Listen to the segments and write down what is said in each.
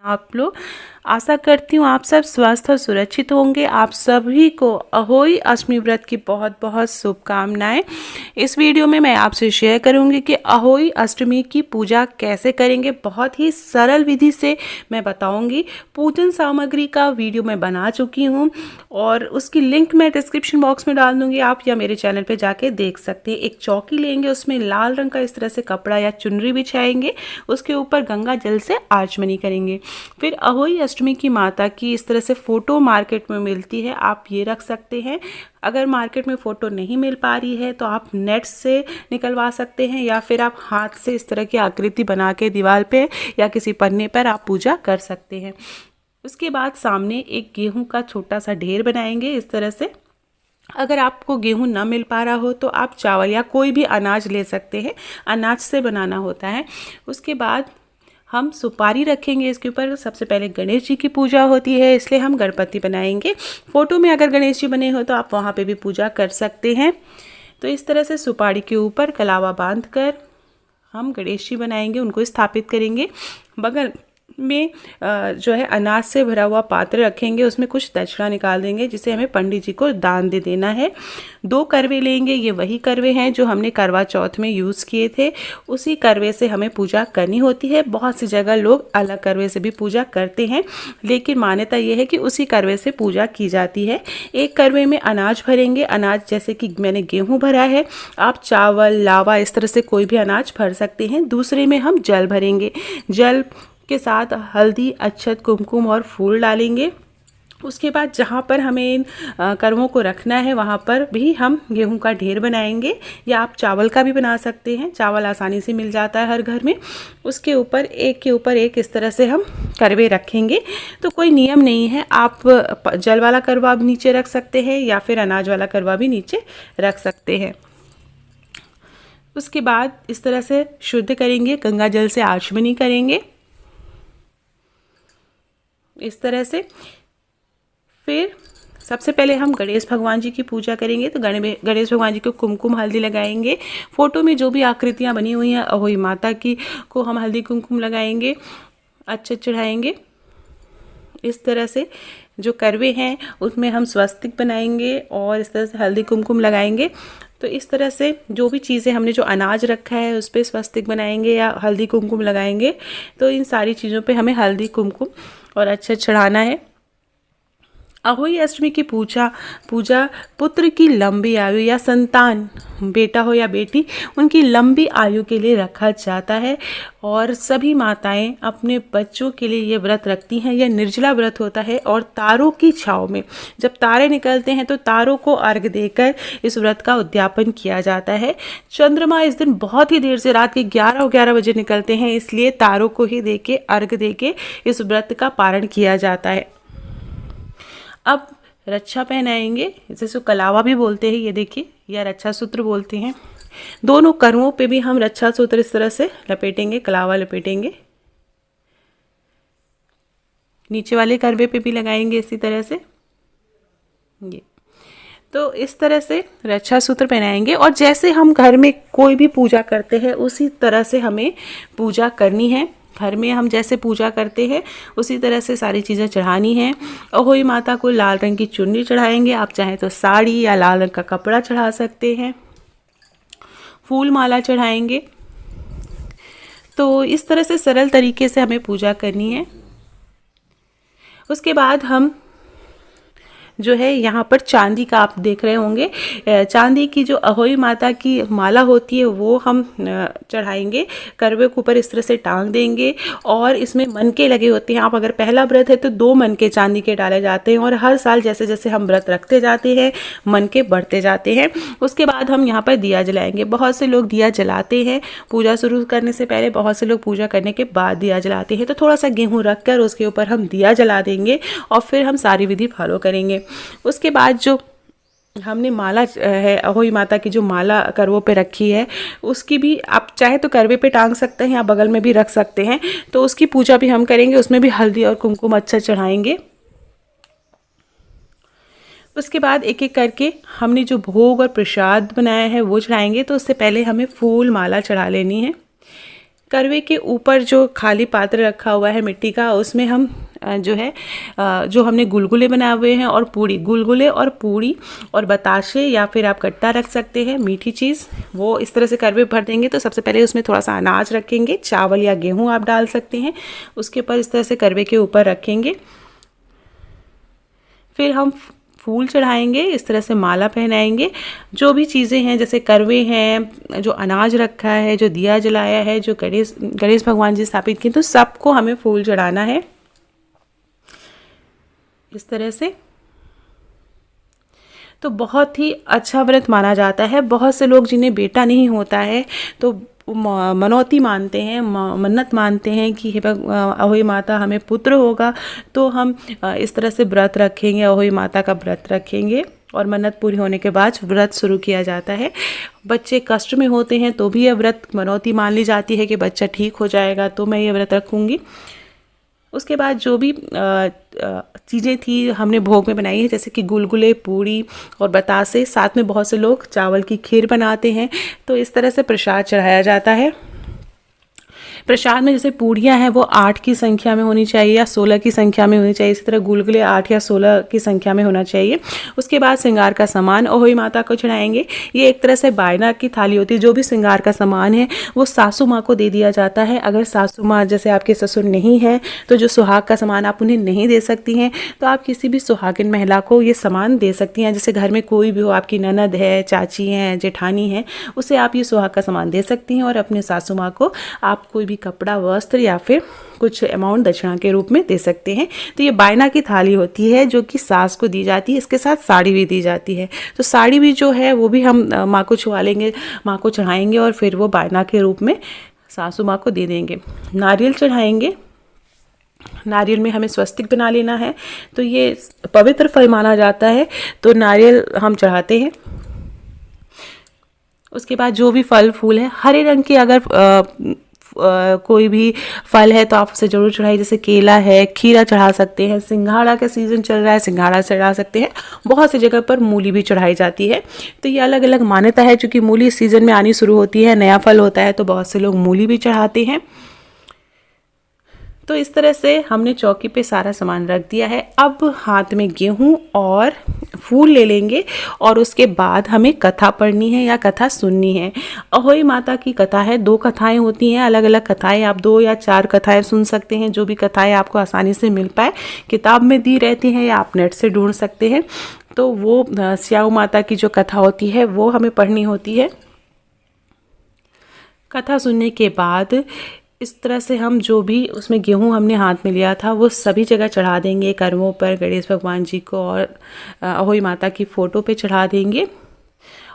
आप लोग। आशा करती हूँ आप सब स्वस्थ और सुरक्षित होंगे। आप सभी को अहोई अष्टमी व्रत की बहुत बहुत शुभकामनाएं। इस वीडियो में मैं आपसे शेयर करूंगी कि अहोई अष्टमी की पूजा कैसे करेंगे। बहुत ही सरल विधि से मैं बताऊंगी। पूजन सामग्री का वीडियो मैं बना चुकी हूँ और उसकी लिंक मैं डिस्क्रिप्शन बॉक्स में डाल दूंगी, आप या मेरे चैनल पर जाके देख सकते हैं। एक चौकी लेंगे, उसमें लाल रंग का इस तरह से कपड़ा या चुनरी बिछाएंगे, उसके ऊपर गंगा जल से आचमनी करेंगे। फिर अहोई अष्टमी की माता की इस तरह से फ़ोटो मार्केट में मिलती है, आप ये रख सकते हैं। अगर मार्केट में फ़ोटो नहीं मिल पा रही है तो आप नेट से निकलवा सकते हैं या फिर आप हाथ से इस तरह की आकृति बना के दीवार पे या किसी पन्ने पर आप पूजा कर सकते हैं। उसके बाद सामने एक गेहूं का छोटा सा ढेर बनाएंगे इस तरह से। अगर आपको गेहूं ना मिल पा रहा हो तो आप चावल या कोई भी अनाज ले सकते हैं, अनाज से बनाना होता है। उसके बाद हम सुपारी रखेंगे इसके ऊपर। सबसे पहले गणेश जी की पूजा होती है, इसलिए हम गणपति बनाएंगे। फ़ोटो में अगर गणेश जी बने हो तो आप वहाँ पे भी पूजा कर सकते हैं। तो इस तरह से सुपारी के ऊपर कलावा बांध कर हम गणेश जी बनाएंगे, उनको स्थापित करेंगे। बगल में जो है अनाज से भरा हुआ पात्र रखेंगे, उसमें कुछ दक्षिणा निकाल देंगे जिसे हमें पंडित जी को दान दे देना है। 2 करवे लेंगे, ये वही करवे हैं जो हमने करवा चौथ में यूज़ किए थे, उसी करवे से हमें पूजा करनी होती है। बहुत सी जगह लोग अलग करवे से भी पूजा करते हैं, लेकिन मान्यता ये है कि उसी करवे से पूजा की जाती है। एक करवे में अनाज भरेंगे, अनाज जैसे कि मैंने गेहूँ भरा है, आप चावल लावा इस तरह से कोई भी अनाज भर सकते हैं। दूसरे में हम जल भरेंगे, जल के साथ हल्दी, अक्षत, कुमकुम और फूल डालेंगे। उसके बाद जहाँ पर हमें इन करवों को रखना है वहाँ पर भी हम गेहूं का ढेर बनाएंगे, या आप चावल का भी बना सकते हैं, चावल आसानी से मिल जाता है हर घर में। उसके ऊपर एक के ऊपर एक इस तरह से हम करवे रखेंगे। तो कोई नियम नहीं है, आप जल वाला करवा भी नीचे रख सकते हैं या फिर अनाज वाला करवा भी नीचे रख सकते हैं। उसके बाद इस तरह से शुद्ध करेंगे, गंगा जल से आचमनी करेंगे इस तरह से। फिर सबसे पहले हम गणेश भगवान जी की पूजा करेंगे। तो गणेश भगवान जी को कुमकुम हल्दी लगाएंगे। फ़ोटो में जो भी आकृतियाँ बनी हुई हैं अहोई माता की को हम हल्दी कुमकुम लगाएंगे, अच्छे चढ़ाएंगे इस तरह से। जो करवे हैं उसमें हम स्वस्तिक बनाएंगे और इस तरह से हल्दी कुमकुम लगाएंगे। तो इस तरह से जो भी चीज़ें हमने जो अनाज रखा है उस पर स्वस्तिक बनाएंगे या हल्दी कुमकुम लगाएंगे। तो इन सारी चीज़ों पे हमें हल्दी कुमकुम और अच्छे चढ़ाना है। अहोई अष्टमी की पूजा पुत्र की लंबी आयु या संतान, बेटा हो या बेटी, उनकी लंबी आयु के लिए रखा जाता है। और सभी माताएं अपने बच्चों के लिए ये व्रत रखती हैं। यह निर्जला व्रत होता है और तारों की छाँव में जब तारे निकलते हैं तो तारों को अर्घ देकर इस व्रत का उद्यापन किया जाता है। चंद्रमा इस दिन बहुत ही देर से रात के 11 बजे निकलते हैं, इसलिए तारों को ही देके अर्घ देके इस व्रत का पारण किया जाता है। अब रक्षा पहनाएंगे, जिसे कलावा भी बोलते हैं, ये देखिए, या रक्षा सूत्र बोलते हैं। दोनों करवों पे भी हम रक्षा सूत्र इस तरह से लपेटेंगे, कलावा लपेटेंगे। नीचे वाले करवे पे भी लगाएंगे इसी तरह से। ये तो इस तरह से रक्षा सूत्र पहनाएंगे और जैसे हम घर में कोई भी पूजा करते हैं उसी तरह से हमें पूजा करनी है। घर में हम जैसे पूजा करते हैं उसी तरह से सारी चीज़ें चढ़ानी हैं। अहोई माता को लाल रंग की चुन्नी चढ़ाएंगे, आप चाहें तो साड़ी या लाल रंग का कपड़ा चढ़ा सकते हैं। फूल माला चढ़ाएंगे। तो इस तरह से सरल तरीके से हमें पूजा करनी है। उसके बाद हम जो है यहाँ पर चांदी का आप देख रहे होंगे, चांदी की जो अहोई माता की माला होती है वो हम चढ़ाएंगे, करवे के ऊपर इस तरह से टांग देंगे। और इसमें मनके लगे होते हैं। आप अगर पहला व्रत है तो 2 मनके चांदी के डाले जाते हैं और हर साल जैसे जैसे हम व्रत रखते जाते हैं मनके बढ़ते जाते हैं। उसके बाद हम यहाँ पर दिया जलाएंगे। बहुत से लोग दिया जलाते हैं पूजा शुरू करने से पहले, बहुत से लोग पूजा करने के बाद दिया जलाते हैं। तो थोड़ा सा गेहूँ रख कर उसके ऊपर हम दिया जला देंगे और फिर हम सारी विधि फॉलो करेंगे। उसके बाद जो हमने माला है अहोई माता की जो माला करवों पे रखी है उसकी भी आप चाहे तो करवे पे टांग सकते हैं या बगल में भी रख सकते हैं। तो उसकी पूजा भी हम करेंगे, उसमें भी हल्दी और कुमकुम अच्छा चढ़ाएंगे। उसके बाद एक एक करके हमने जो भोग और प्रसाद बनाया है वो चढ़ाएंगे। तो उससे पहले हमें फूल माला चढ़ा लेनी है। करवे के ऊपर जो खाली पात्र रखा हुआ है मिट्टी का, उसमें हम जो हमने गुलगुले बनाए हुए हैं और पूड़ी, गुलगुले और पूड़ी और बताशे या फिर आप कट्टा रख सकते हैं, मीठी चीज़, वो इस तरह से करवे भर देंगे। तो सबसे पहले उसमें थोड़ा सा अनाज रखेंगे, चावल या गेहूं आप डाल सकते हैं, उसके ऊपर इस तरह से करवे के ऊपर रखेंगे। फिर हम फूल चढ़ाएंगे, इस तरह से माला पहनाएंगे। जो भी चीज़ें हैं जैसे करवे हैं, जो अनाज रखा है, जो दिया जलाया है, जो गणेश भगवान जी स्थापित किए, तो सबको हमें फूल चढ़ाना है इस तरह से। तो बहुत ही अच्छा व्रत माना जाता है। बहुत से लोग जिन्हें बेटा नहीं होता है तो मनौती मानते हैं, मन्नत मानते हैं कि हे अहोई माता हमें पुत्र होगा, तो हम इस तरह से व्रत रखेंगे, अहोई माता का व्रत रखेंगे और मन्नत पूरी होने के बाद व्रत शुरू किया जाता है। बच्चे कष्ट में होते हैं तो भी यह व्रत मनौती मान ली जाती है कि बच्चा ठीक हो जाएगा तो मैं ये व्रत रखूँगी। उसके बाद जो भी चीज़ें थी हमने भोग में बनाई है, जैसे कि गुलगुले, पूड़ी और बतासे, साथ में बहुत से लोग चावल की खीर बनाते हैं, तो इस तरह से प्रसाद चढ़ाया जाता है। प्रसाद में जैसे पूड़ियाँ हैं वो 8 की संख्या में होनी चाहिए या 16 की संख्या में होनी चाहिए, इसी तरह गुलगुले 8 या 16 की संख्या में होना चाहिए। उसके बाद श्रृंगार का सामान अहोई माता को चढ़ाएंगे। ये एक तरह से बायना की थाली होती है। जो भी श्रृंगार का सामान है वो सासू माँ को दे दिया जाता है। अगर सासू माँ जैसे आपके ससुर नहीं है तो जो सुहाग का सामान आप उन्हें नहीं दे सकती हैं, तो आप किसी भी सुहागिन महिला को ये सामान दे सकती हैं। जैसे घर में कोई भी हो, आपकी ननद है, चाची हैं, जेठानी है, उसे आप ये सुहाग का सामान दे सकती हैं और अपने सासू माँ को आप कोई भी कपड़ा, वस्त्र या फिर कुछ अमाउंट दक्षिणा के रूप में दे सकते हैं। तो ये बायना की थाली होती है जो कि सास को दी जाती है। इसके साथ साड़ी भी दी जाती है। तो साड़ी भी जो है वो भी हम माँ को छुआ लेंगे, माँ को चढ़ाएंगे और फिर वो बायना के रूप में सासू माँ को दे देंगे। नारियल चढ़ाएंगे। नारियल में हमें स्वस्तिक बना लेना है, तो ये पवित्र फल माना जाता है, तो नारियल हम चढ़ाते हैं। उसके बाद जो भी फल फूल है, हरे रंग के अगर कोई भी फल है तो आप उसे जरूर चढ़ाइए। जैसे केला है, खीरा चढ़ा सकते हैं, सिंघाड़ा का सीज़न चल रहा है, सिंघाड़ा चढ़ा सकते हैं। बहुत सी जगह पर मूली भी चढ़ाई जाती है। तो ये अलग अलग मान्यता है, क्योंकि मूली इस सीज़न में आनी शुरू होती है, नया फल होता है, तो बहुत से लोग मूली भी चढ़ाते हैं। तो इस तरह से हमने चौकी पे सारा सामान रख दिया है। अब हाथ में गेहूं और फूल ले लेंगे और उसके बाद हमें कथा पढ़नी है या कथा सुननी है। अहोई माता की कथा है, 2 कथाएं होती हैं, अलग अलग कथाएं, आप 2 या 4 कथाएं सुन सकते हैं, जो भी कथाएं आपको आसानी से मिल पाए। किताब में दी रहती हैं या आप नेट से ढूंढ सकते हैं। तो वो स्याऊ माता की जो कथा होती है वो हमें पढ़नी होती है। कथा सुनने के बाद इस तरह से हम जो भी उसमें गेहूं हमने हाथ में लिया था वो सभी जगह चढ़ा देंगे, करवों पर, गणेश भगवान जी को और अहोई माता की फ़ोटो पे चढ़ा देंगे।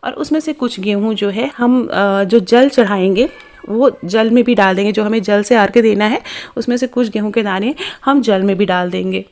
और उसमें से कुछ गेहूं जो है हम जो जल चढ़ाएंगे वो जल में भी डाल देंगे। जो हमें जल से अर्घ्य देना है उसमें से कुछ गेहूं के दाने हम जल में भी डाल देंगे।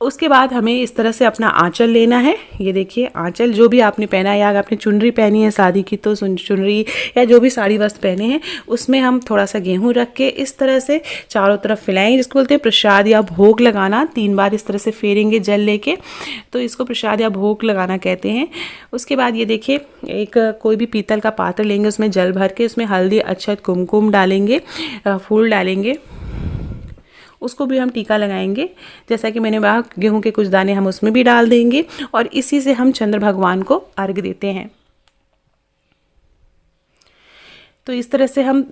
उसके बाद हमें इस तरह से अपना आंचल लेना है। ये देखिए आंचल जो भी आपने पहना है, या अगर आपने चुनरी पहनी है शादी की तो चुनरी या जो भी साड़ी वस्त्र पहने हैं उसमें हम थोड़ा सा गेहूं रख के इस तरह से चारों तरफ फैलाएंगे, जिसको बोलते हैं प्रसाद या भोग लगाना। 3 बार इस तरह से फेरेंगे जल लेके, तो इसको प्रसाद या भोग लगाना कहते हैं। उसके बाद ये देखिए एक कोई भी पीतल का पात्र लेंगे, उसमें जल भर के उसमें हल्दी, अक्षत, कुमकुम डालेंगे, फूल डालेंगे, उसको भी हम टीका लगाएंगे। जैसा कि मैंने कहा गेहूं के कुछ दाने हम उसमें भी डाल देंगे और इसी से हम चंद्र भगवान को अर्घ्य देते हैं। तो इस तरह से हम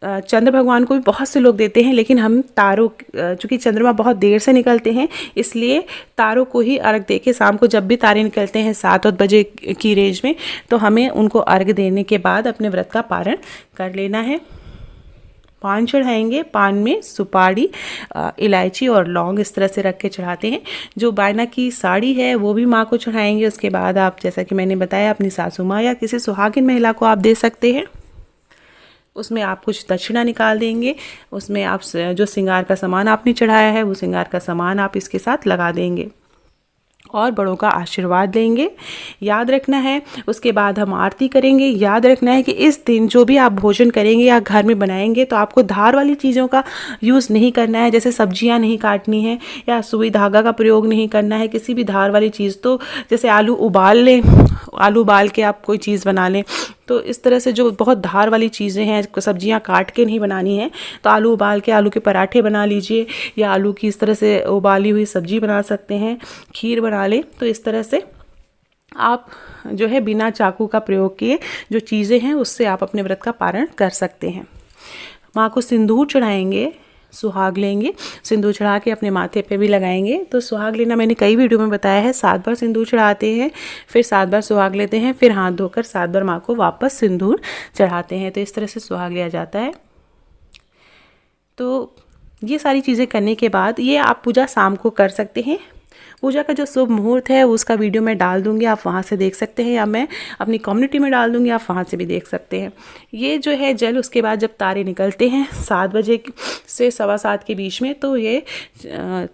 चंद्र भगवान को भी बहुत से लोग देते हैं, लेकिन हम तारों, चूँकि चंद्रमा बहुत देर से निकलते हैं इसलिए तारों को ही अर्घ्य दे के, शाम को जब भी तारे निकलते हैं 7-8 बजे की रेंज में, तो हमें उनको अर्घ्य देने के बाद अपने व्रत का पारण कर लेना है। पान चढ़ाएंगे। पान में सुपारी, इलायची और लौंग इस तरह से रख के चढ़ाते हैं। जो बायना की साड़ी है वो भी माँ को चढ़ाएंगे। उसके बाद आप, जैसा कि मैंने बताया, अपनी सासू माँ या किसी सुहागिन महिला को आप दे सकते हैं। उसमें आप कुछ दक्षिणा निकाल देंगे। उसमें आप जो श्रृंगार का सामान आपने चढ़ाया है वो श्रृंगार का सामान आप इसके साथ लगा देंगे और बड़ों का आशीर्वाद लेंगे। याद रखना है, उसके बाद हम आरती करेंगे। याद रखना है कि इस दिन जो भी आप भोजन करेंगे या घर में बनाएंगे तो आपको धार वाली चीज़ों का यूज़ नहीं करना है। जैसे सब्जियां नहीं काटनी है या सुई धागा का प्रयोग नहीं करना है, किसी भी धार वाली चीज़। तो जैसे आलू उबाल लें, आलू उबाल के आप कोई चीज़ बना लें तो इस तरह से जो बहुत धार वाली चीज़ें हैं, सब्जियां काट के नहीं बनानी है, तो आलू उबाल के आलू के पराठे बना लीजिए, या आलू की इस तरह से उबाली हुई सब्जी बना सकते हैं, खीर बना लें। तो इस तरह से आप जो है बिना चाकू का प्रयोग किए जो चीज़ें हैं उससे आप अपने व्रत का पारण कर सकते हैं। माँ को सिंदूर चढ़ाएंगे, सुहाग लेंगे, सिंदूर चढ़ा के अपने माथे पे भी लगाएंगे। तो सुहाग लेना मैंने कई वीडियो में बताया है, 7 बार सिंदूर चढ़ाते हैं, फिर 7 बार सुहाग लेते हैं, फिर हाथ धोकर 7 बार माँ को वापस सिंदूर चढ़ाते हैं। तो इस तरह से सुहाग लिया जाता है। तो ये सारी चीज़ें करने के बाद ये आप पूजा शाम को कर सकते हैं। पूजा का जो शुभ मुहूर्त है उसका वीडियो मैं डाल दूंगी, आप वहाँ से देख सकते हैं, या मैं अपनी कम्युनिटी में डाल दूंगी, आप वहाँ से भी देख सकते हैं। ये जो है जल, उसके बाद जब तारे निकलते हैं 7 बजे से 7:15 के बीच में, तो ये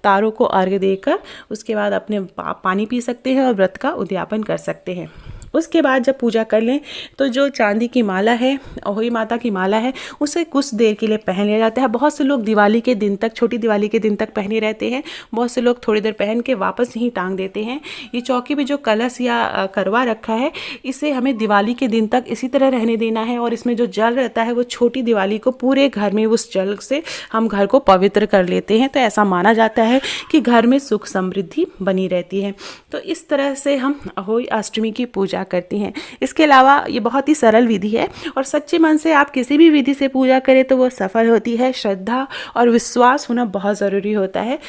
तारों को अर्घ्य देकर उसके बाद अपने पानी पी सकते हैं और व्रत का उद्यापन कर सकते हैं। उसके बाद जब पूजा कर लें तो जो चांदी की माला है, अहोई माता की माला है, उसे कुछ देर के लिए पहन लिया जाता है। बहुत से लोग दिवाली के दिन तक, छोटी दिवाली के दिन तक पहने रहते हैं, बहुत से लोग थोड़ी देर पहन के वापस यहीं टांग देते हैं। ये चौकी पे जो कलश या करवा रखा है, इसे हमें दिवाली के दिन तक इसी तरह रहने देना है, और इसमें जो जल रहता है वो छोटी दिवाली को पूरे घर में उस जल से हम घर को पवित्र कर लेते हैं। तो ऐसा माना जाता है कि घर में सुख समृद्धि बनी रहती है। तो इस तरह से हम अहोई अष्टमी की पूजा करती हैं। इसके अलावा ये बहुत ही सरल विधि है, और सच्चे मन से आप किसी भी विधि से पूजा करें तो वो सफल होती है। श्रद्धा और विश्वास होना बहुत ज़रूरी होता है।